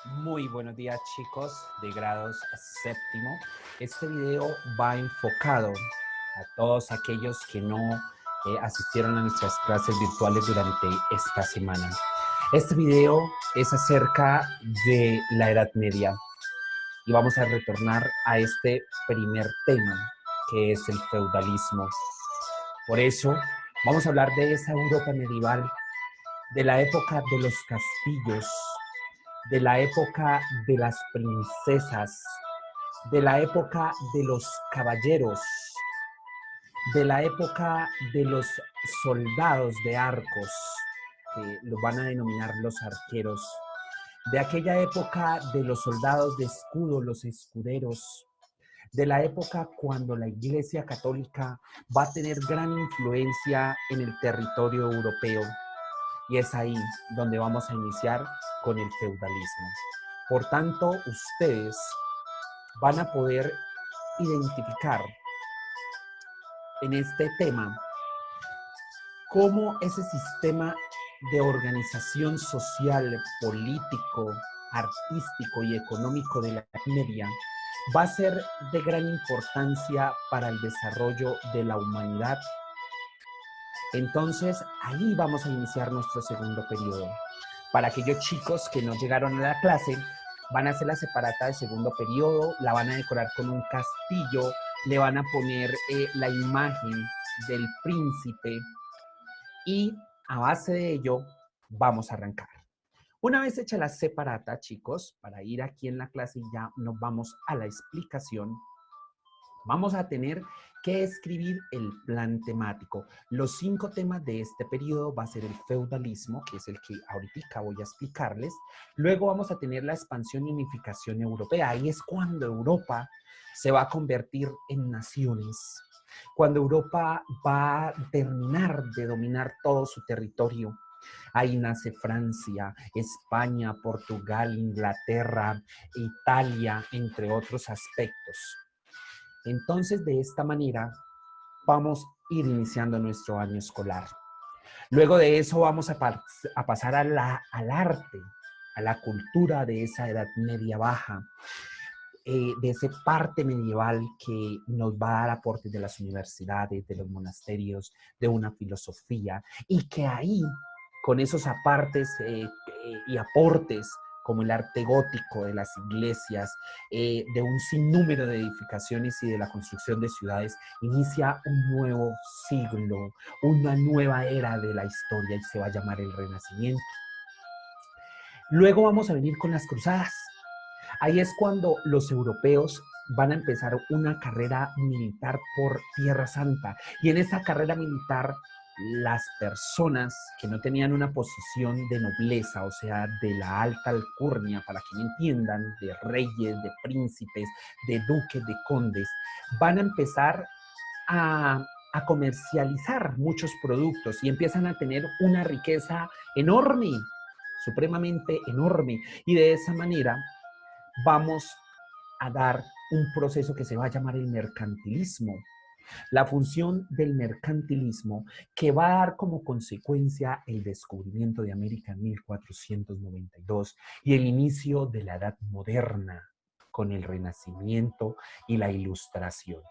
Muy buenos días, chicos de grados séptimo. Este video va enfocado a todos aquellos que no asistieron a nuestras clases virtuales durante esta semana. Este video es acerca de la Edad Media y vamos a retornar a este primer tema, que es el feudalismo. Por eso vamos a hablar de esa Europa medieval, de la época de los castillos, de la época de las princesas, de la época de los caballeros, de la época de los soldados de arcos, que los van a denominar los arqueros, de aquella época de los soldados de escudo, los escuderos, de la época cuando la Iglesia Católica va a tener gran influencia en el territorio europeo. Y es ahí donde vamos a iniciar con el feudalismo. Por tanto, ustedes van a poder identificar en este tema cómo ese sistema de organización social, político, artístico y económico de la Edad Media va a ser de gran importancia para el desarrollo de la humanidad. Entonces, ahí vamos a iniciar nuestro segundo periodo. Para aquellos chicos que no llegaron a la clase, van a hacer la separata de segundo periodo, la van a decorar con un castillo, le van a poner la imagen del príncipe y a base de ello vamos a arrancar. Una vez hecha la separata, chicos, para ir aquí en la clase y ya nos vamos a la explicación, vamos a tener que escribir el plan temático. Los 5 temas de este periodo va a ser el feudalismo, que es el que ahorita voy a explicarles. Luego vamos a tener la expansión y unificación europea. Ahí es cuando Europa se va a convertir en naciones. Cuando Europa va a terminar de dominar todo su territorio. Ahí nace Francia, España, Portugal, Inglaterra, Italia, entre otros aspectos. Entonces, de esta manera, vamos a ir iniciando nuestro año escolar. Luego de eso vamos a pasar al arte, a la cultura de esa Edad Media baja, de esa parte medieval que nos va a dar aportes de las universidades, de los monasterios, de una filosofía, y que ahí, con esos apartes y aportes, como el arte gótico de las iglesias, de un sinnúmero de edificaciones y de la construcción de ciudades, inicia un nuevo siglo, una nueva era de la historia y se va a llamar el Renacimiento. Luego vamos a venir con las cruzadas. Ahí es cuando los europeos van a empezar una carrera militar por Tierra Santa. Y en esa carrera militar, las personas que no tenían una posición de nobleza, o sea, de la alta alcurnia, para que me entiendan, de reyes, de príncipes, de duques, de condes, van a empezar a comercializar muchos productos y empiezan a tener una riqueza enorme, supremamente enorme. Y de esa manera vamos a dar un proceso que se va a llamar el mercantilismo. La función del mercantilismo que va a dar como consecuencia el descubrimiento de América en 1492 y el inicio de la Edad Moderna con el Renacimiento y la Ilustración.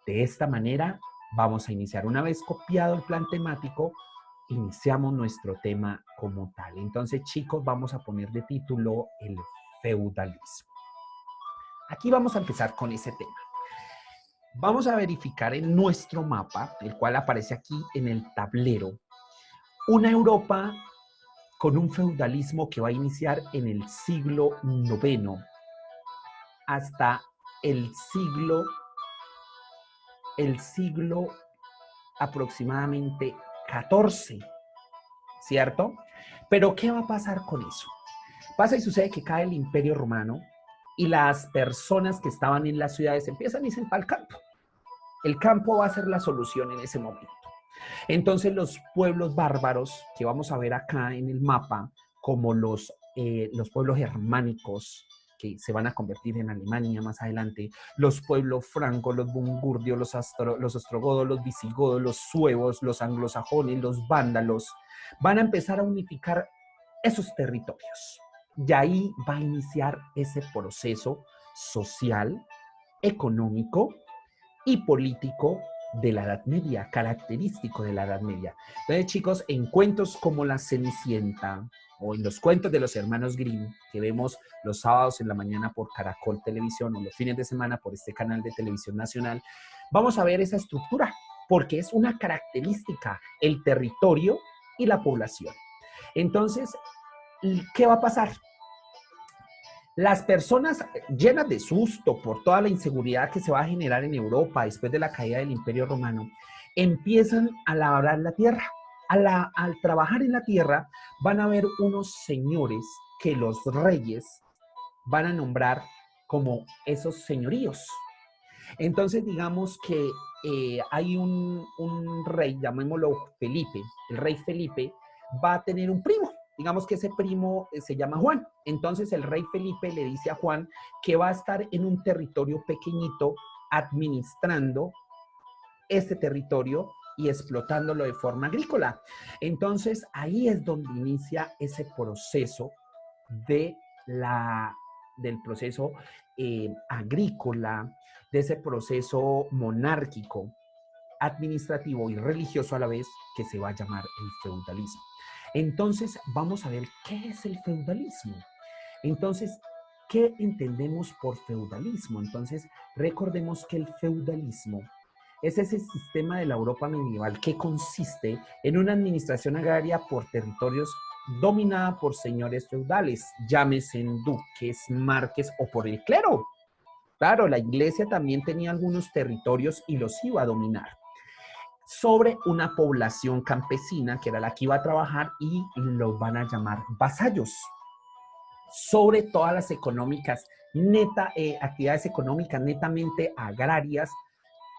De esta manera vamos a iniciar. Una vez copiado el plan temático, iniciamos nuestro tema como tal. Entonces, chicos, vamos a poner de título el feudalismo. Aquí vamos a empezar con ese tema. Vamos a verificar en nuestro mapa, el cual aparece aquí en el tablero, una Europa con un feudalismo que va a iniciar en el siglo IX hasta el siglo aproximadamente XIV, ¿cierto? Pero ¿qué va a pasar con eso? Pasa y sucede que cae el Imperio Romano y las personas que estaban en las ciudades empiezan y se para el campo. El campo va a ser la solución en ese momento. Entonces los pueblos bárbaros que vamos a ver acá en el mapa, como los pueblos germánicos, que se van a convertir en Alemania más adelante, los pueblos francos, los burgundios, los ostrogodos, los visigodos, los suevos, los anglosajones, los vándalos, van a empezar a unificar esos territorios. Y ahí va a iniciar ese proceso social, económico y político de la Edad Media, característico de la Edad Media. Entonces, chicos, en cuentos como La Cenicienta o en los cuentos de los hermanos Grimm, que vemos los sábados en la mañana por Caracol Televisión o los fines de semana por este canal de televisión nacional, vamos a ver esa estructura, porque es una característica, el territorio y la población. Entonces, ¿qué va a pasar? Las personas llenas de susto por toda la inseguridad que se va a generar en Europa después de la caída del Imperio Romano, empiezan a labrar la tierra. Al trabajar en la tierra van a haber unos señores que los reyes van a nombrar como esos señoríos. Entonces digamos que hay un rey, llamémoslo Felipe. El rey Felipe va a tener un primo. Digamos que ese primo se llama Juan. Entonces el rey Felipe le dice a Juan que va a estar en un territorio pequeñito administrando ese territorio y explotándolo de forma agrícola. Entonces ahí es donde inicia ese proceso de del proceso agrícola, de ese proceso monárquico, administrativo y religioso a la vez, que se va a llamar el feudalismo. Entonces, vamos a ver qué es el feudalismo. Entonces, ¿qué entendemos por feudalismo? Entonces, recordemos que el feudalismo es ese sistema de la Europa medieval que consiste en una administración agraria por territorios dominada por señores feudales, llámese duques, marques o por el clero. Claro, la iglesia también tenía algunos territorios y los iba a dominar sobre una población campesina que era la que iba a trabajar y los van a llamar vasallos. Sobre todas las actividades económicas netamente agrarias,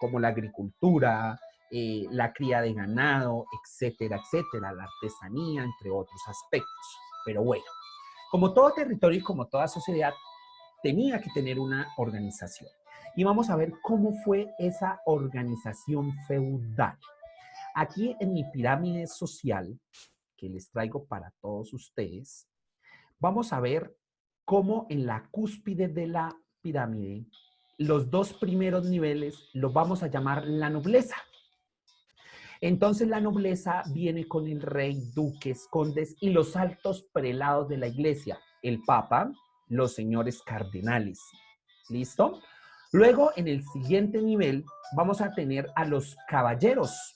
como la agricultura, la cría de ganado, etcétera, etcétera, la artesanía, entre otros aspectos. Pero bueno, como todo territorio y como toda sociedad, tenía que tener una organización. Y vamos a ver cómo fue esa organización feudal. Aquí en mi pirámide social, que les traigo para todos ustedes, vamos a ver cómo en la cúspide de la pirámide, los dos primeros niveles los vamos a llamar la nobleza. Entonces la nobleza viene con el rey, duques, condes y los altos prelados de la iglesia, el papa, los señores cardenales. ¿Listo? Luego, en el siguiente nivel, vamos a tener a los caballeros.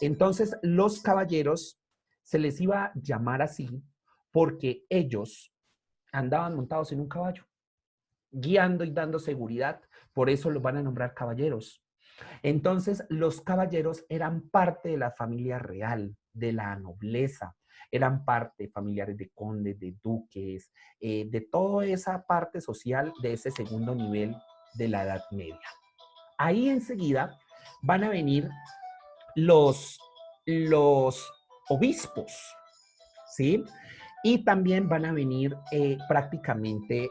Entonces, los caballeros se les iba a llamar así porque ellos andaban montados en un caballo, guiando y dando seguridad. Por eso los van a nombrar caballeros. Entonces, los caballeros eran parte de la familia real, de la nobleza, eran parte familiares de condes, de duques, de toda esa parte social de ese segundo nivel de la Edad Media. Ahí enseguida van a venir los obispos, ¿sí? Y también van a venir prácticamente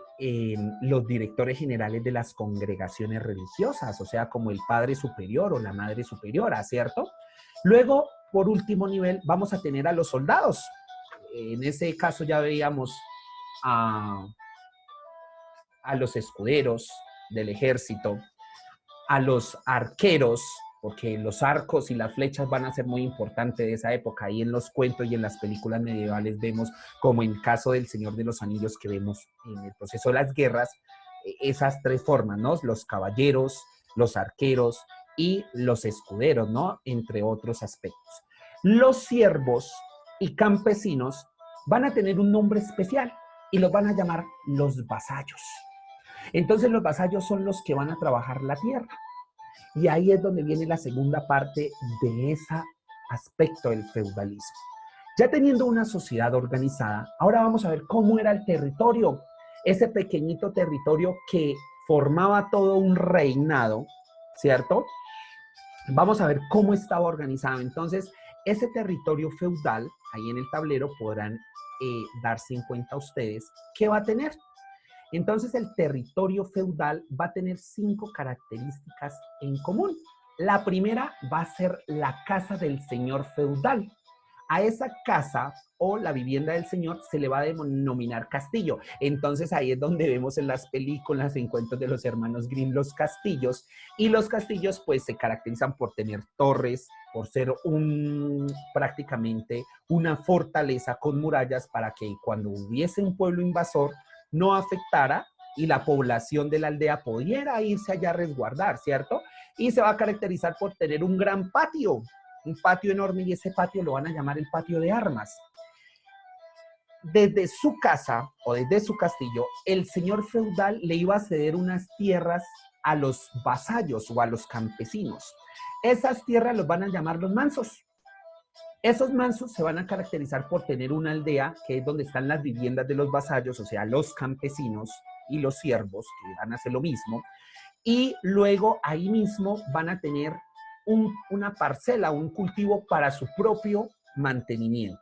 los directores generales de las congregaciones religiosas, o sea, como el padre superior o la madre superiora, ¿cierto? Luego, por último nivel, vamos a tener a los soldados. En ese caso ya veíamos a los escuderos del ejército, a los arqueros, porque los arcos y las flechas van a ser muy importantes de esa época. Ahí en los cuentos y en las películas medievales vemos, como en el caso del Señor de los Anillos que vemos en el proceso de las guerras, esas tres formas, ¿no? Los caballeros, los arqueros y los escuderos, ¿no? Entre otros aspectos. Los siervos y campesinos van a tener un nombre especial y los van a llamar los vasallos. Entonces los vasallos son los que van a trabajar la tierra. Y ahí es donde viene la segunda parte de ese aspecto del feudalismo. Ya teniendo una sociedad organizada, ahora vamos a ver cómo era el territorio, ese pequeñito territorio que formaba todo un reinado, ¿cierto? Vamos a ver cómo estaba organizado. Entonces, ese territorio feudal, ahí en el tablero podrán darse en cuenta ustedes qué va a tener. Entonces, el territorio feudal va a tener 5 características en común. La primera va a ser la casa del señor feudal. A esa casa o la vivienda del señor se le va a denominar castillo. Entonces ahí es donde vemos en las películas, en cuentos de los hermanos Grimm, los castillos. Y los castillos pues se caracterizan por tener torres, por ser prácticamente una fortaleza con murallas para que cuando hubiese un pueblo invasor no afectara y la población de la aldea pudiera irse allá a resguardar, ¿cierto? Y se va a caracterizar por tener un gran patio, un patio enorme, y ese patio lo van a llamar el patio de armas. Desde su casa o desde su castillo, el señor feudal le iba a ceder unas tierras a los vasallos o a los campesinos. Esas tierras los van a llamar los mansos. Esos mansos se van a caracterizar por tener una aldea que es donde están las viviendas de los vasallos, o sea, los campesinos y los siervos, que van a hacer lo mismo, y luego ahí mismo van a tener una parcela, un cultivo para su propio mantenimiento.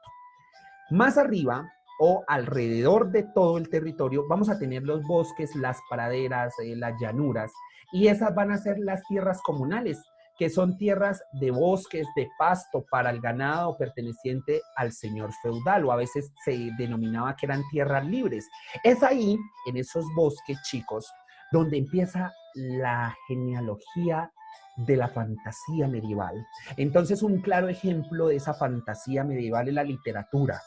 Más arriba o alrededor de todo el territorio vamos a tener los bosques, las praderas, las llanuras, y esas van a ser las tierras comunales, que son tierras de bosques, de pasto para el ganado perteneciente al señor feudal, o a veces se denominaba que eran tierras libres. Es ahí, en esos bosques, chicos, donde empieza la genealogía de la fantasía medieval. Entonces, un claro ejemplo de esa fantasía medieval es la literatura.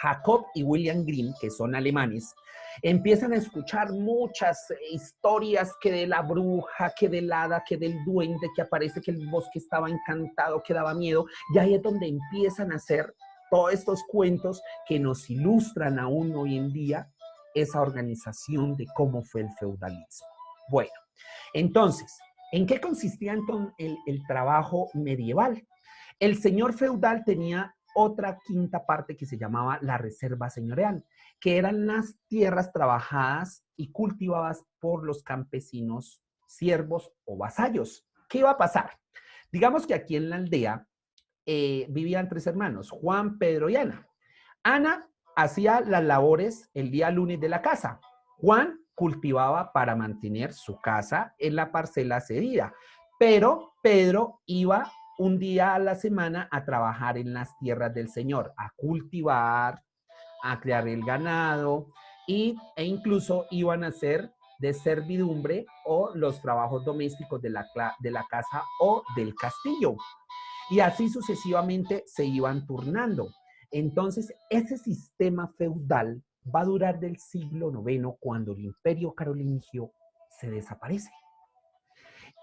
Jacob y William Grimm, que son alemanes, empiezan a escuchar muchas historias, que de la bruja, que del hada, que del duende, que aparece que el bosque estaba encantado, que daba miedo, y ahí es donde empiezan a hacer todos estos cuentos que nos ilustran aún hoy en día esa organización de cómo fue el feudalismo. Bueno, entonces, ¿en qué consistía entonces el trabajo medieval? El señor feudal tenía otra quinta parte que se llamaba la reserva señorial, que eran las tierras trabajadas y cultivadas por los campesinos, siervos o vasallos. ¿Qué iba a pasar? Digamos que aquí en la aldea vivían tres hermanos, Juan, Pedro y Ana. Ana hacía las labores el día lunes de la casa. Juan cultivaba para mantener su casa en la parcela cedida, pero Pedro iba un día a la semana a trabajar en las tierras del Señor, a cultivar, a criar el ganado e incluso iban a hacer de servidumbre o los trabajos domésticos de la casa o del castillo. Y así sucesivamente se iban turnando. Entonces, ese sistema feudal va a durar del siglo IX, cuando el imperio carolingio se desaparece.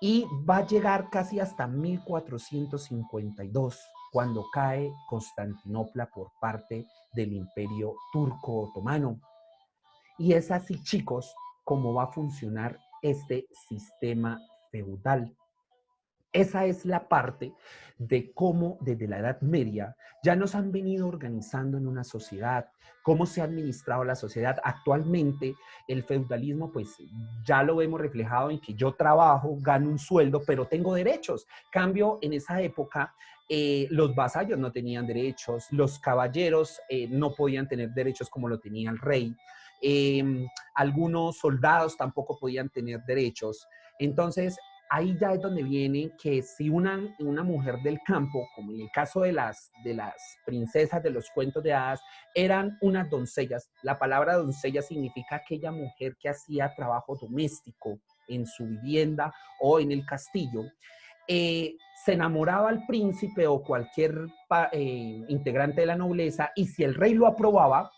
Y va a llegar casi hasta 1452, cuando cae Constantinopla por parte del imperio turco-otomano. Y es así, chicos, como va a funcionar este sistema feudal. Esa es la parte de cómo desde la Edad Media ya nos han venido organizando en una sociedad, cómo se ha administrado la sociedad. Actualmente el feudalismo pues ya lo vemos reflejado en que yo trabajo, gano un sueldo, pero tengo derechos. Cambio, en esa época los vasallos no tenían derechos, los caballeros no podían tener derechos como lo tenía el rey, algunos soldados tampoco podían tener derechos. Entonces, ahí ya es donde viene que si una mujer del campo, como en el caso de las princesas de los cuentos de hadas, eran unas doncellas. La palabra doncella significa aquella mujer que hacía trabajo doméstico en su vivienda o en el castillo. Se enamoraba al príncipe o cualquier integrante de la nobleza, y si el rey lo aprobaba,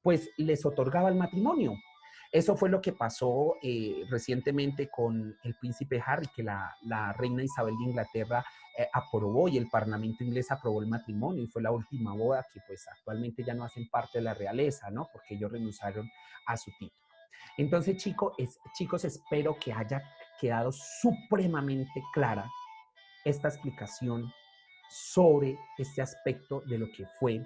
pues les otorgaba el matrimonio. Eso fue lo que pasó recientemente con el príncipe Harry, que la reina Isabel de Inglaterra aprobó, y el parlamento inglés aprobó el matrimonio, y fue la última boda que pues actualmente ya no hacen parte de la realeza, ¿no? Porque ellos renunciaron a su título. Entonces, chicos, espero que haya quedado supremamente clara esta explicación sobre este aspecto de lo que fue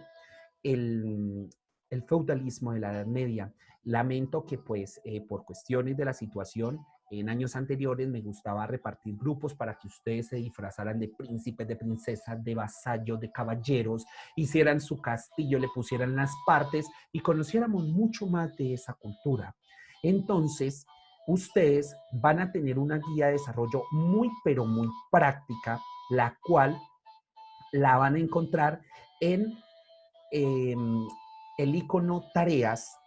el, el feudalismo de la Edad Media. Lamento que pues por cuestiones de la situación en años anteriores me gustaba repartir grupos para que ustedes se disfrazaran de príncipes, de princesas, de vasallos, de caballeros, hicieran su castillo, le pusieran las partes y conociéramos mucho más de esa cultura. Entonces, ustedes van a tener una guía de desarrollo muy, pero muy práctica, la cual la van a encontrar en el icono tareas,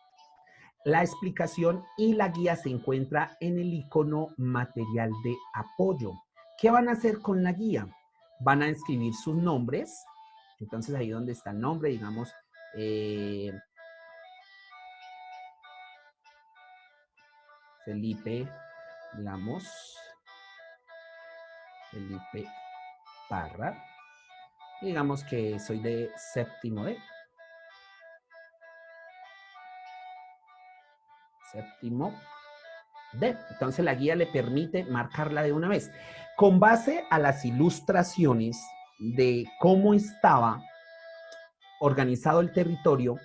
la explicación y la guía se encuentra en el icono material de apoyo. ¿Qué van a hacer con la guía? Van a escribir sus nombres. Entonces ahí donde está el nombre, digamos, Felipe, digamos, Felipe Parra. Digamos que soy de séptimo D. Séptimo D. Entonces la guía le permite marcarla de una vez. Con base a las ilustraciones de cómo estaba organizado el territorio,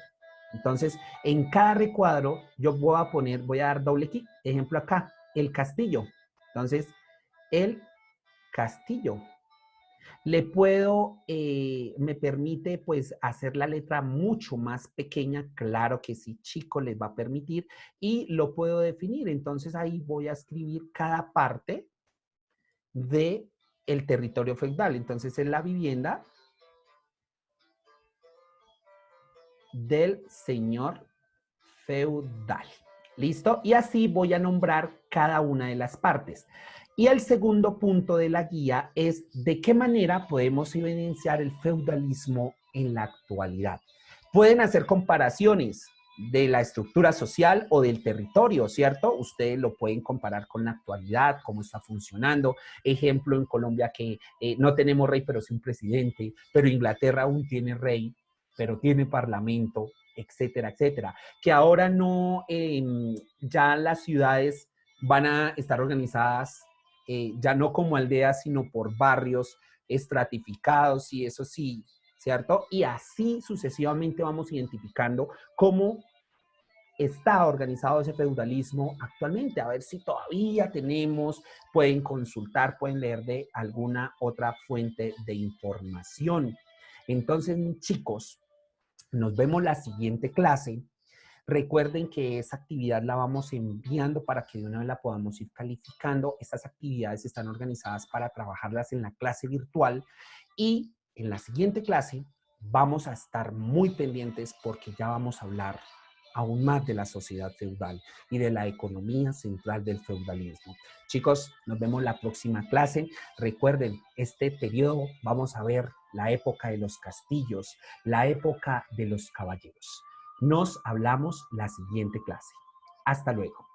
entonces en cada recuadro yo voy a dar doble clic. Ejemplo acá, el castillo. Entonces, el castillo. Le puedo, me permite pues hacer la letra mucho más pequeña, claro que sí, chico, les va a permitir, y lo puedo definir. Entonces ahí voy a escribir cada parte de el territorio feudal. Entonces es la vivienda del señor feudal. ¿Listo? Y así voy a nombrar cada una de las partes. Y el segundo punto de la guía es de qué manera podemos evidenciar el feudalismo en la actualidad. Pueden hacer comparaciones de la estructura social o del territorio, ¿cierto? Ustedes lo pueden comparar con la actualidad, cómo está funcionando. Ejemplo, en Colombia que no tenemos rey, pero sí un presidente, pero Inglaterra aún tiene rey, pero tiene parlamento, etcétera, etcétera. Que ahora no, ya las ciudades van a estar organizadas ya no como aldeas, sino por barrios estratificados y eso sí, ¿cierto? Y así sucesivamente vamos identificando cómo está organizado ese feudalismo actualmente, a ver si todavía tenemos, pueden consultar, pueden leer de alguna otra fuente de información. Entonces, chicos, nos vemos la siguiente clase. Recuerden que esa actividad la vamos enviando para que de una vez la podamos ir calificando. Estas actividades están organizadas para trabajarlas en la clase virtual y en la siguiente clase vamos a estar muy pendientes porque ya vamos a hablar aún más de la sociedad feudal y de la economía central del feudalismo. Chicos, nos vemos la próxima clase. Recuerden, este periodo vamos a ver la época de los castillos, la época de los caballeros. Nos hablamos la siguiente clase. Hasta luego.